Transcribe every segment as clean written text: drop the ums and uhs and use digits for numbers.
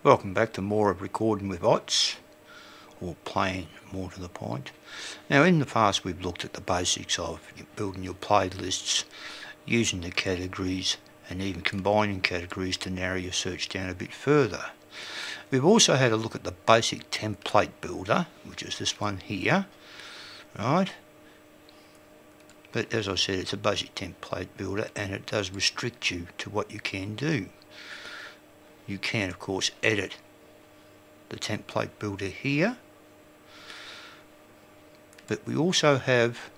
Welcome back to more of Recording with Ots, or playing more to the point. Now in the past we've looked at the basics of building your playlists, using the categories and even combining categories to narrow your search down a bit further. We've also had a look at the basic template builder, which is this one here, right? But as I said, it's a basic template builder and it does restrict you to what you can do. You can, of course, edit the template builder here, but we also have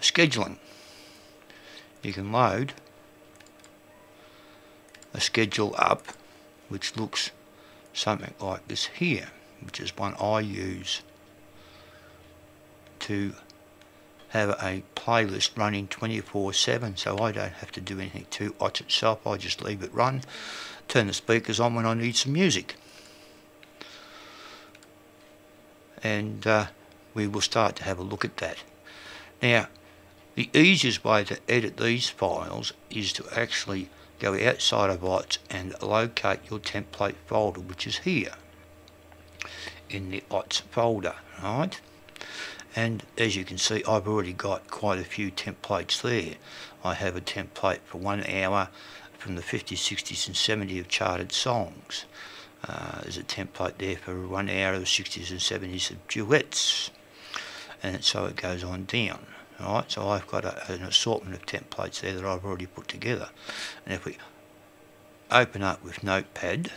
scheduling. You can load a schedule up which looks something like this here, which is one I use to have a playlist running 24/7, so I don't have to do anything to Ots itself. I just leave it run, turn the speakers on when I need some music, and we will start to have a look at that. Now the easiest way to edit these files is to actually go outside of Ots and locate your template folder, which is here in the Ots folder, right? And as you can see, I've already got quite a few templates there. I have a template for 1 hour from the 50s, 60s and 70s of charted songs. There's a template there for 1 hour of the 60s and 70s of duets. And so it goes on down. Alright, so I've got an assortment of templates there that I've already put together. And if we open up with Notepad,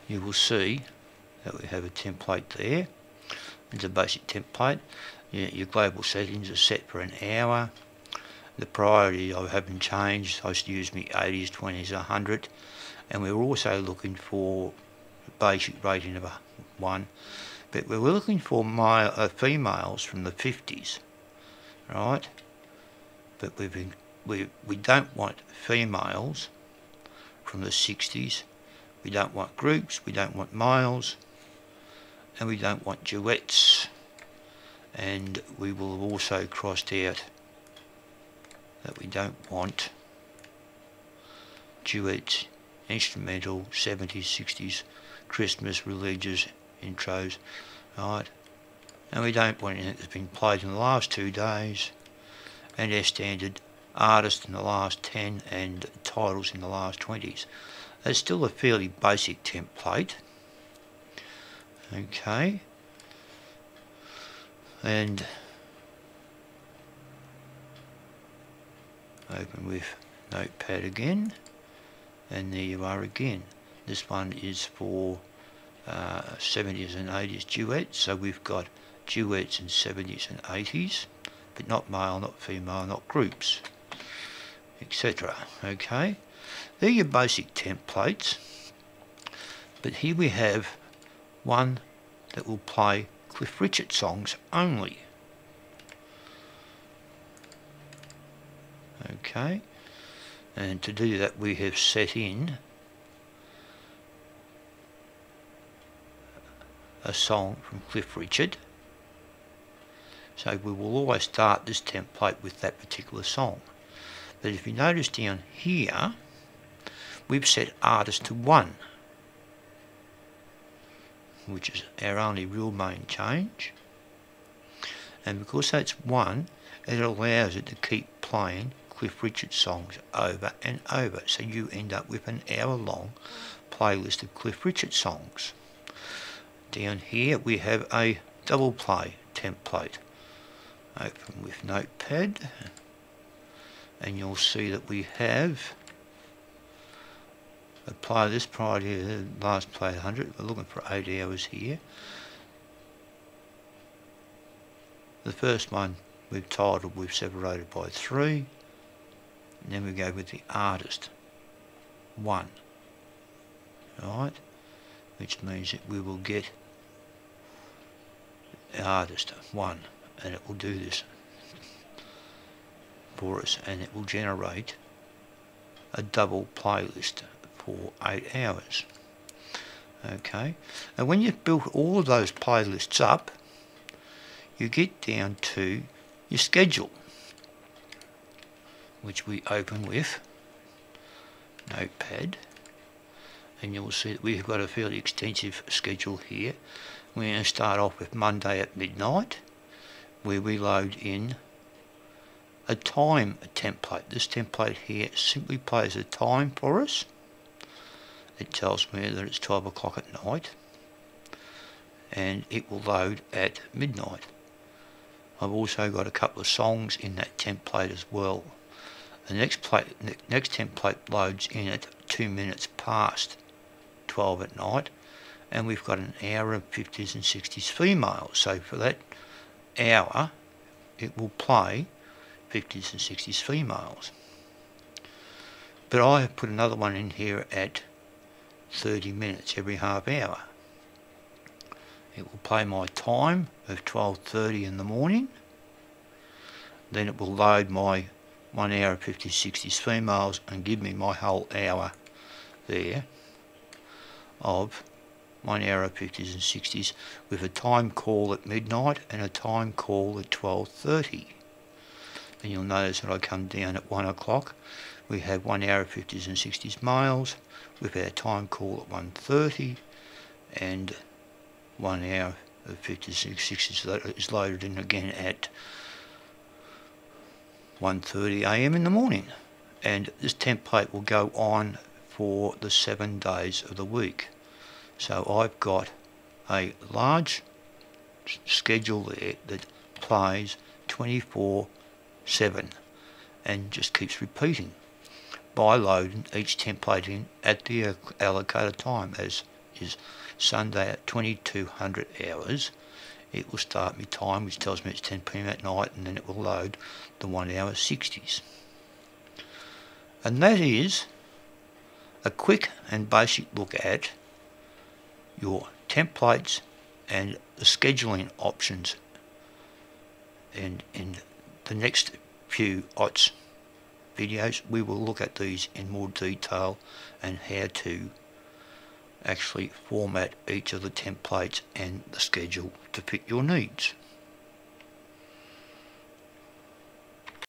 you will see that we have a template there. It's a basic template. Your global settings are set for an hour. The priority I haven't changed. I used to use me 80s, 20s, 100. And we're also looking for a basic rating of 1. But we're looking for females from the 50s, right? But we don't want females from the 60s. We don't want groups, we don't want males, and we don't want duets. And we will have also crossed out that we don't want duets, instrumental, 70s, 60s, Christmas, religious, intros, right? And we don't want anything that's been played in the last 2 days, and our standard artist in the last 10 and titles in the last 20s. It's still a fairly basic template. Okay. And open with Notepad again. And there you are again. This one is for 70s and 80s duets. So we've got duets in 70s and 80s, but not male, not female, not groups, etc. Okay. They're your basic templates, but here we have one that will play Cliff Richard songs only. Okay, and to do that we have set in a song from Cliff Richard, so we will always start this template with that particular song. But if you notice down here, we've set artist to 1, which is our only real main change. And because that's 1, it allows it to keep playing Cliff Richard songs over and over. So you end up with an hour-long playlist of Cliff Richard songs. Down here we have a double play template. Open with Notepad, and you'll see that we have apply this prior to the last play 100. We're looking for 8 hours here. The first one we've titled, we've separated by 3, and then we go with the artist 1, right, which means that we will get the artist 1, and it will do this for us, and it will generate a double playlist for 8 hours. Okay, and when you've built all of those playlists up, you get down to your schedule. which we open with Notepad, and you'll see that we've got a fairly extensive schedule here. We're going to start off with Monday at midnight, where we load in a time template. This template here simply plays a time for us. It tells me that it's 12 o'clock at night, and it will load at midnight. I've also got a couple of songs in that template as well. The next template loads in at 2 minutes past 12 at night, and we've got an hour of 50s and 60s females. So for that hour, it will play 50s and 60s females. But I have put another one in here at 30 minutes every half hour. It will play my time of 12:30 in the morning. Then it will load my 1 hour of 50s, 60s females and give me my whole hour there of 1 hour of 50s and 60s, with a time call at midnight and a time call at 12:30. And you'll notice that I come down at 1 o'clock. We have 1 hour of 50s and 60s males with our time call at 1:30, and 1 hour of 50s and 60s is loaded in again at 1:30 AM in the morning. And this template will go on for the 7 days of the week. So I've got a large schedule there that plays 24/7 and just keeps repeating by loading each template in at the allocated time, as is Sunday at 2200 hours. It will start my time, which tells me it's 10 PM at night, and then it will load the 1 hour 60s. And that is a quick and basic look at your templates and the scheduling options. And in the next few OTS videos, we will look at these in more detail and how to actually format each of the templates and the schedule to fit your needs.